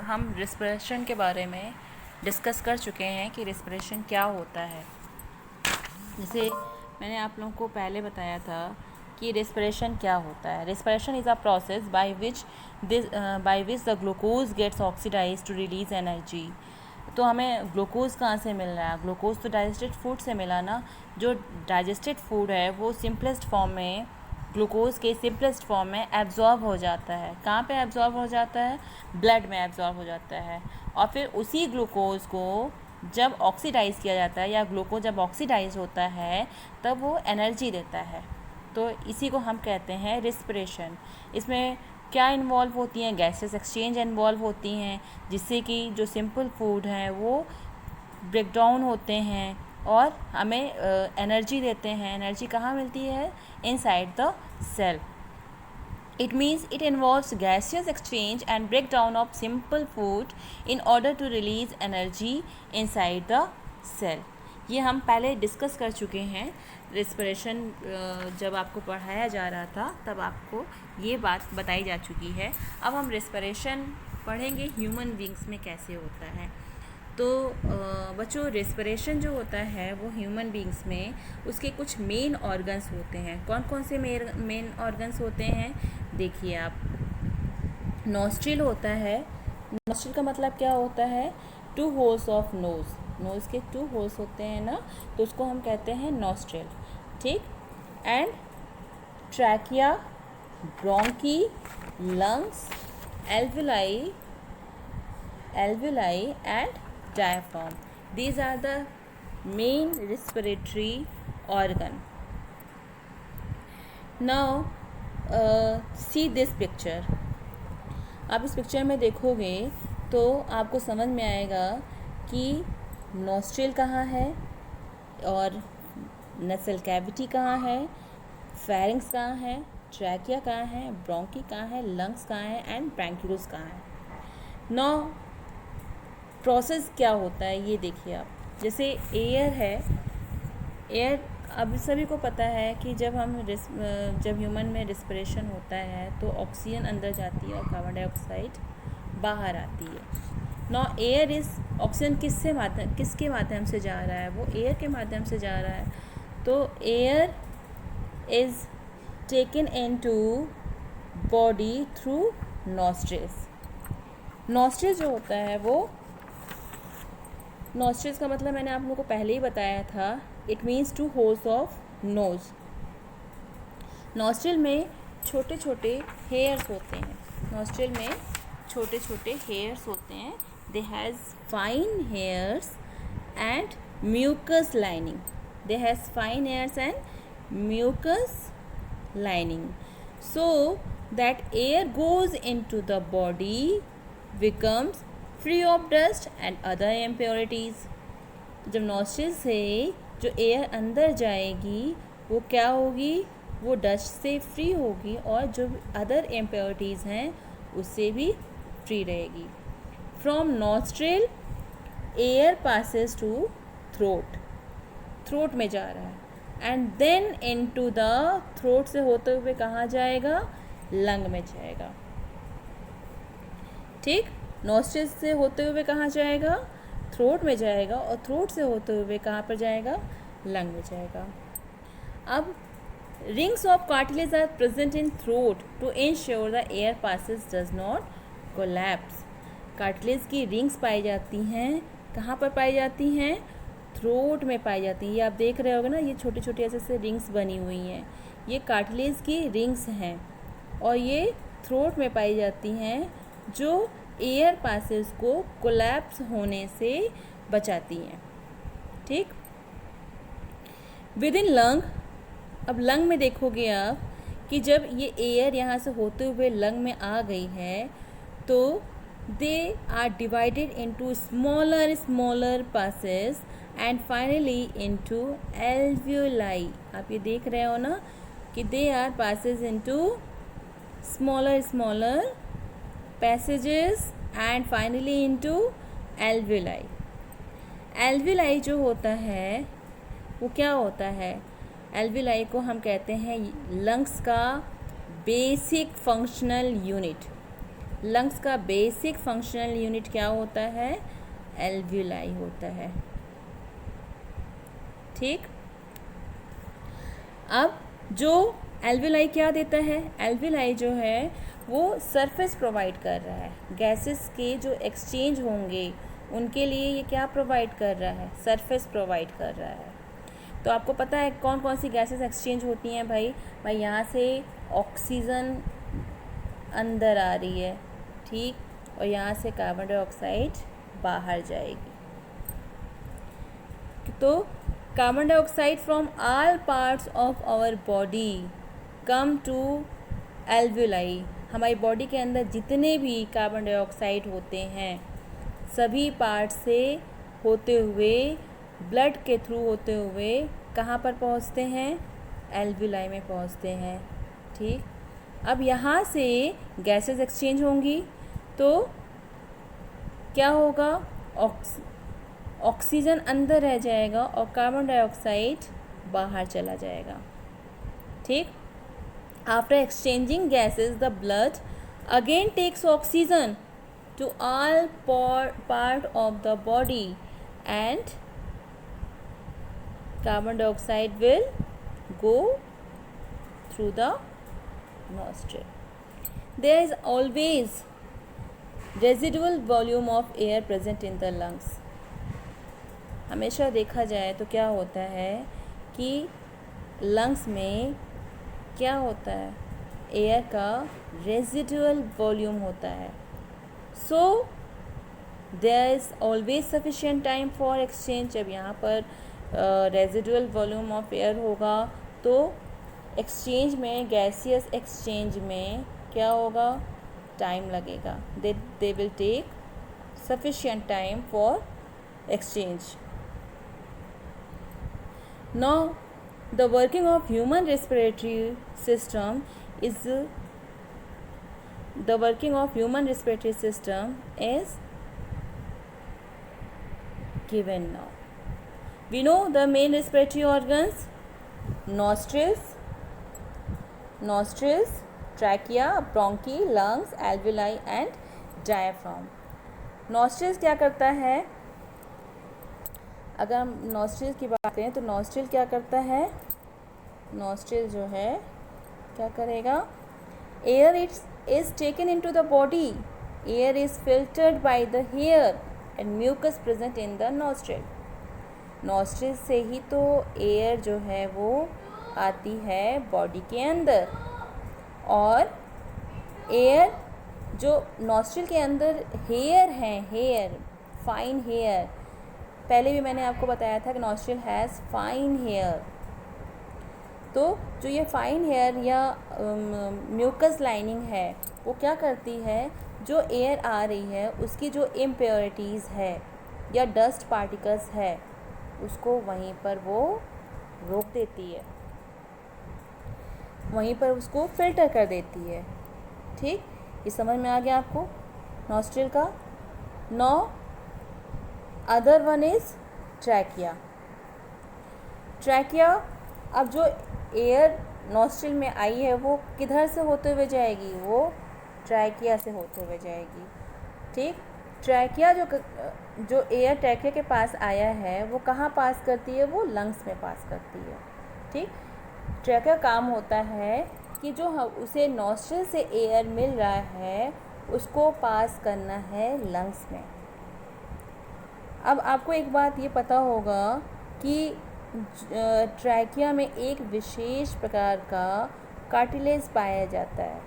हम रिस्पिरेशन के बारे में डिस्कस कर चुके हैं कि रिस्पिरेशन क्या होता है। जैसे मैंने आप लोगों को पहले बताया था कि रिस्पिरेशन क्या होता है। Respiration is a process by which the glucose gets oxidise to release energy. तो हमें ग्लूकोज कहाँ से मिल रहा है? ग्लूकोज तो डाइजेस्टेड फूड से मिला ना। जो डाइजेस्टेड फूड है वो सिंपलेस्ट फॉर्म में, ग्लूकोज के सिंपलेस्ट फॉर्म में एब्जॉर्ब हो जाता है। कहाँ पे एब्जॉर्ब हो जाता है? ब्लड में एब्जॉर्ब हो जाता है। और फिर उसी ग्लूकोज को जब ऑक्सीडाइज़ किया जाता है, या ग्लूकोज जब ऑक्सीडाइज होता है तब वो एनर्जी देता है। तो इसी को हम कहते हैं रिस्पिरेशन। इसमें क्या इन्वॉल्व होती हैं? गैसेस एक्सचेंज इन्वॉल्व होती हैं, जिससे कि जो सिंपल फूड हैं वो ब्रेक डाउन होते हैं और हमें एनर्जी देते हैं। एनर्जी कहाँ मिलती है? Inside the cell. It means it involves gaseous exchange and breakdown of simple food in order to release energy inside the cell. ये हम पहले डिस्कस कर चुके हैं। रिस्पिरेशन जब आपको पढ़ाया जा रहा था तब आपको ये बात बताई जा चुकी है। अब हम रिस्पिरेशन पढ़ेंगे ह्यूमन बींग्स में कैसे होता है। तो बच्चों, रेस्पिरेशन जो होता है वो ह्यूमन बींग्स में उसके कुछ मेन ऑर्गन्स होते हैं। कौन कौन से मेन ऑर्गन्स होते हैं? देखिए आप, नॉस्ट्रिल होता है। नॉस्ट्रिल का मतलब क्या होता है? 2 होल्स ऑफ नोज़। नोज़ के 2 होल्स होते हैं ना, तो उसको हम कहते हैं नॉस्ट्रिल, ठीक। And trachea, bronchi, lungs, alveoli and diaphragm. These are the main respiratory organ. Now see this picture. आप इस पिक्चर में देखोगे तो आपको समझ में आएगा कि नॉस्ट्रिल कहाँ है और नसल कैविटी कहाँ है, फेरिंग्स कहाँ है, ट्रैकिया कहाँ है, ब्रोंकी कहाँ है, लंग्स कहाँ है एंड ब्रैंक्यूल्स कहाँ है। नौ प्रोसेस क्या होता है ये देखिए आप। जैसे एयर है, एयर अब सभी को पता है कि जब ह्यूमन में रिस्पिरेशन होता है तो ऑक्सीजन अंदर जाती है और कार्बन डाइऑक्साइड बाहर आती है। नौ एयर इस ऑक्सीजन किसके माध्यम से जा रहा है? वो एयर के माध्यम से जा रहा है। तो air is taken into body through nostrils. Nostrils जो होता है वो, नॉस्ट्रिल्स का मतलब मैंने आप लोगों को पहले ही बताया था। It means 2 holes of nose. Nostril में छोटे छोटे हेयर्स होते हैं। नॉस्ट्रिल में छोटे छोटे हेयर्स होते हैं। They has fine hairs and mucus lining. They has fine hairs and mucus lining, so that air goes into the body becomes free of dust and other impurities. जब nostril से जो air अंदर जाएगी वो क्या होगी? वो डस्ट से फ्री होगी और जो अदर इम्प्योरिटीज़ हैं उससे भी फ्री रहेगी। From nostril air passes to throat. Throat में जा रहा है and then into the throat से होते हुए कहाँ जाएगा? लंग में जाएगा, ठीक। नॉस्ट्रिल से होते हुए कहाँ जाएगा? थ्रोट में जाएगा, और थ्रोट से होते हुए कहाँ पर जाएगा? लंग में जाएगा। अब rings of cartilage are present in throat to ensure the air passes does not collapse. Cartilage की रिंग्स पाई जाती हैं। कहाँ पर पाई जाती हैं? थ्रोट में पाई जाती हैं। ये आप देख रहे होगे ना, ये छोटी छोटी ऐसे रिंग्स बनी हुई हैं, ये कार्टिलेज की रिंग्स हैं और ये थ्रोट में पाई जाती हैं, जो एयर पासेस को कोलैप्स होने से बचाती हैं, ठीक। विद इन लंग, अब लंग में देखोगे आप कि जब ये एयर यहाँ से होते हुए लंग में आ गई है तो they are divided into smaller passes and finally into alveoli. आप ये देख रहे हो ना कि they are passes into smaller passages and finally into alveoli. alveoli जो होता है वो क्या होता है? alveoli को हम कहते हैं लंग्स का बेसिक फंक्शनल यूनिट। लंग्स का बेसिक फंक्शनल यूनिट क्या होता है? एल्वियोलाई होता है। ठीक, अब जो एल्वियोलाई क्या देता है? एल्वियोलाई जो है वो सरफेस प्रोवाइड कर रहा है। गैसेस के जो एक्सचेंज होंगे उनके लिए ये क्या प्रोवाइड कर रहा है? सरफेस प्रोवाइड कर रहा है। तो आपको पता है कौन कौन सी गैसेस एक्सचेंज होती हैं भाई? यहाँ से ऑक्सीजन अंदर आ रही है, ठीक, और यहाँ से कार्बन डाइऑक्साइड बाहर जाएगी। तो carbon dioxide from all parts of our body come to alveoli. हमारी बॉडी के अंदर जितने भी कार्बन डाइऑक्साइड होते हैं सभी पार्ट से होते हुए, ब्लड के थ्रू होते हुए कहाँ पर पहुँचते हैं? एल्वियोलाई में पहुँचते हैं। ठीक, अब यहाँ से गैसेस एक्सचेंज होंगी तो क्या होगा? ऑक्सीजन अंदर रह जाएगा और कार्बन डाइऑक्साइड बाहर चला जाएगा। ठीक, after exchanging gases the blood again takes oxygen to all part of the body and carbon dioxide will go through the nostril. There is always residual volume of air present in the lungs. हमेशा देखा जाए तो क्या होता है कि lungs में क्या होता है? एयर का रेजिडुअल वॉल्यूम होता है। So there is always sufficient time for exchange. जब यहाँ पर रेजिडुअल वॉल्यूम ऑफ एयर होगा तो एक्सचेंज में, गैसियस एक्सचेंज में क्या होगा? टाइम लगेगा। They will take sufficient time for exchange. Now the working of human respiratory system is given now. We know the main respiratory organs: nostrils, trachea, bronchi, lungs, alveoli and diaphragm. nostrils क्या करता है? अगर हम nostrils की बात करें तो nostril क्या करता है? nostril जो है क्या करेगा? air is taken into the body. Air is filtered by the hair and mucus present in the nostril. Nostril से ही तो एयर जो है वो आती है बॉडी के अंदर, और एयर जो नॉस्ट्रिल के अंदर हेयर हैं, हेयर, फाइन हेयर, पहले भी मैंने आपको बताया था कि नॉस्ट्रिल हैज़ फाइन हेयर। तो जो ये फाइन हेयर या म्यूकस लाइनिंग है वो क्या करती है? जो एयर आ रही है उसकी जो इम्प्योरिटीज़ है या डस्ट पार्टिकल्स है उसको वहीं पर वो रोक देती है, वहीं पर उसको फिल्टर कर देती है। ठीक, ये समझ में आ गया आपको नॉस्ट्रिल का? No other one is trachea. Trachea, अब जो एयर नॉस्ट्रिल में आई है वो किधर से होते हुए जाएगी? वो ट्रैकिया से होते हुए जाएगी। ठीक, ट्रैकिया जो एयर ट्रैकिया के पास आया है वो कहाँ पास करती है? वो लंग्स में पास करती है। ठीक, ट्रैकिया काम होता है कि जो उसे नॉस्ट्रिल से एयर मिल रहा है उसको पास करना है लंग्स में। अब आपको एक बात ये पता होगा कि ट्रैकिया में एक विशेष प्रकार का कार्टिलेज पाया जाता है,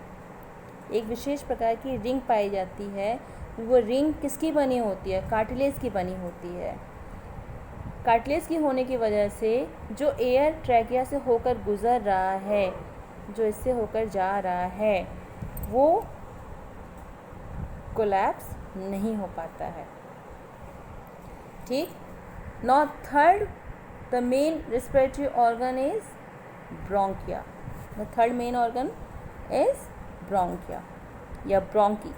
एक विशेष प्रकार की रिंग पाई जाती है। वो रिंग किसकी बनी होती है? कार्टिलेज की बनी होती है। कार्टिलेज की होने की वजह से जो एयर ट्रैकिया से होकर गुज़र रहा है, जो इससे होकर जा रहा है, वो कोलैप्स नहीं हो पाता है। ठीक, now third the main respiratory organ is bronchia. The third main organ is bronchia या ब्रोंकी।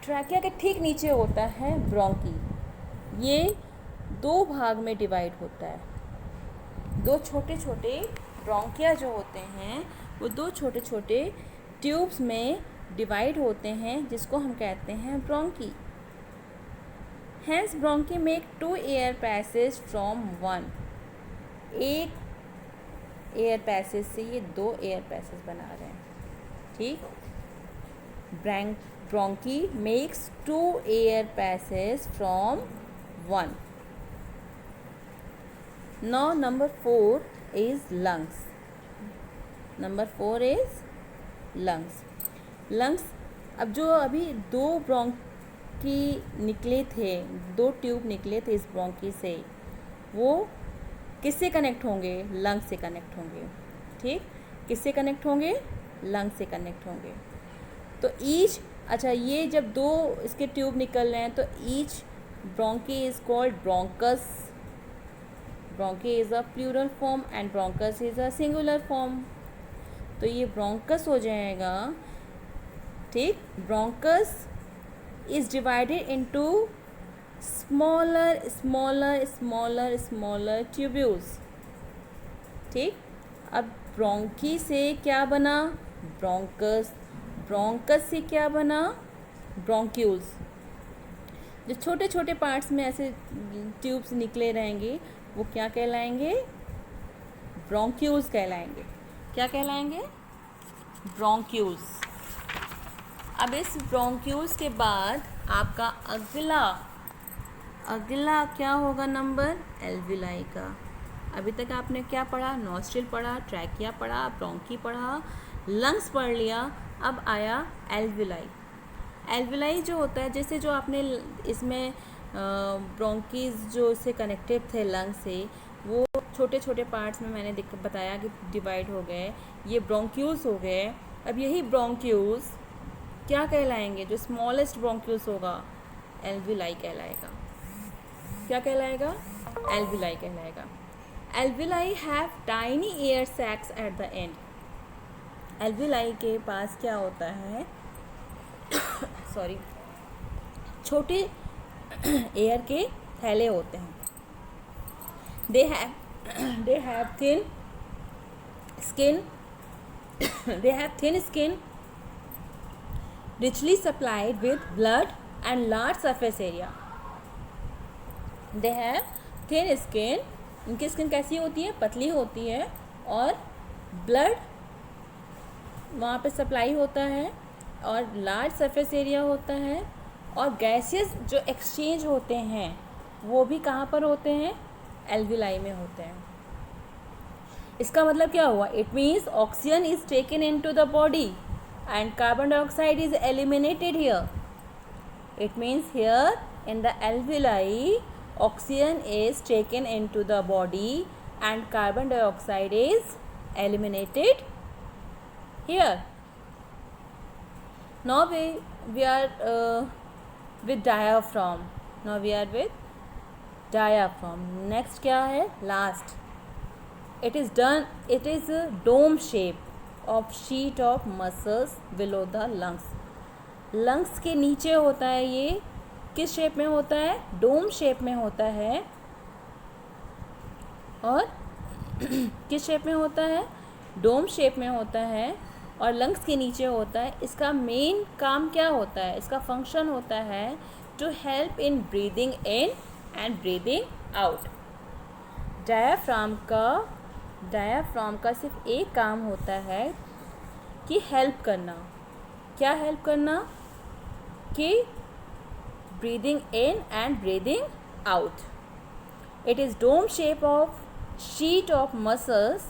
ट्रैकिया के ठीक नीचे होता है ब्रोंकी। ये दो भाग में डिवाइड होता है। दो छोटे छोटे ब्रोंकिया जो होते हैं वो दो छोटे छोटे ट्यूब्स में डिवाइड होते हैं, जिसको हम कहते हैं bronchi. Hence bronchi make 2 air passage from 1। एक एयर पैसेज से ये 2 एयर पैसेज बना रहे हैं, ठीक। Bronchi makes 2 air passage from 1। Now number 4 is lungs. Number 4 is lungs. Lungs, अब जो अभी 2 ब्रोंकी निकले थे, 2 ट्यूब निकले थे इस ब्रोंकी से, वो किससे कनेक्ट होंगे? लंग्स से कनेक्ट होंगे, ठीक। किससे कनेक्ट होंगे? लंग्स से कनेक्ट होंगे। तो ईच, अच्छा, ये जब 2 इसके ट्यूब निकल रहे हैं तो each bronchi is called bronchus. Bronchi is a plural form and bronchus is a singular form. तो ये ब्रोंकस हो जाएगा, ठीक। Bronchus is divided into smaller smaller smaller smaller tubules, ठीक। अब ब्रोंकी से क्या बना? ब्रोंकस। ब्रोंकस से क्या बना? ब्रोंक्यूल्स। जो छोटे छोटे पार्ट्स में ऐसे ट्यूब्स निकले रहेंगे वो क्या कहलाएंगे? ब्रोंक्यूल्स कहलाएंगे। क्या कहलाएंगे? ब्रोंक्यूल्स। अब इस ब्रोंक्यूल्स के बाद आपका अगला क्या होगा नंबर? एल्विलाई का। अभी तक आपने क्या पढ़ा? नॉस्ट्रिल पढ़ा, ट्रैकिया पढ़ा, ब्रोंकी पढ़ा, लंग्स पढ़ लिया। अब आया एल्विलाई। एल्विलाई जो होता है, जैसे जो आपने इसमें ब्रोंकीज जो इससे कनेक्टेड थे लंग से, वो छोटे छोटे पार्ट्स में मैंने बताया कि डिवाइड हो गए, ये ब्रोंक्यूल्स हो गए। अब यही ब्रोंक्यूल्स क्या कहलाएंगे? जो स्मॉलेस्ट ब्रोंक्यूल्स होगा, एल्विलाई कहलाएगा। क्या कहलाएगा? एल्विलाई कहलाएगा। Alveoli have tiny air sacs at the end. Alveoli के पास क्या होता है? सॉरी, छोटे एयर के थैले होते हैं। They have thin skin they have thin skin richly supplied with blood and large surface area. They have thin skin, इनकी स्किन कैसी होती है? पतली होती है, और ब्लड वहाँ पे सप्लाई होता है, और लार्ज सरफेस एरिया होता है, और गैसेस जो एक्सचेंज होते हैं वो भी कहाँ पर होते हैं? एल्विलाई में होते हैं। इसका मतलब क्या हुआ? It means oxygen is taken into the body and carbon dioxide is eliminated here. It means here in the alveoli, oxygen is taken into the body and carbon dioxide is eliminated here. Now we are with diaphragm. Now we are with diaphragm. Next क्या है? Last. It is a dome shape of sheet of muscles below the lungs. Lungs के नीचे होता है, ये किस shape में होता है? डोम शेप में होता है. और किस शेप में होता है? डोम शेप में होता है, और लंग्स के नीचे होता है. इसका मेन काम क्या होता है? इसका फंक्शन होता है to help in breathing in and breathing out. Diaphragm का सिर्फ एक काम होता है कि हेल्प करना. क्या हेल्प करना? कि breathing in and breathing out. It is dome shape of sheet of muscles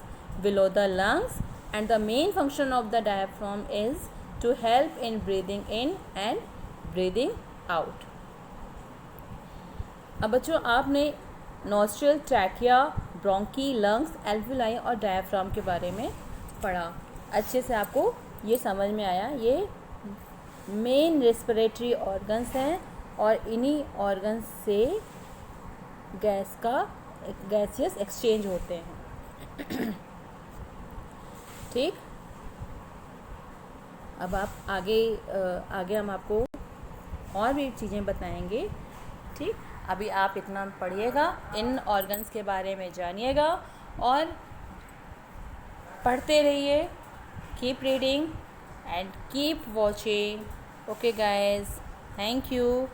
below the lungs, and the main function of the diaphragm is to help in breathing in and breathing out. अब बच्चों, आपने nostril, trachea, bronchi, lungs, alveoli और diaphragm के बारे में पढ़ा. अच्छे से आपको ये समझ में आया. ये मेन रेस्पिरेटरी ऑर्गन्स हैं, और इन्हीं ऑर्गन्स से गैसियस एक्सचेंज होते हैं. ठीक. अब आप आगे हम आपको और भी चीज़ें बताएंगे. ठीक. अभी आप इतना पढ़िएगा, इन ऑर्गन्स के बारे में जानिएगा और पढ़ते रहिए. Keep reading and keep watching. Okay guys, thank you.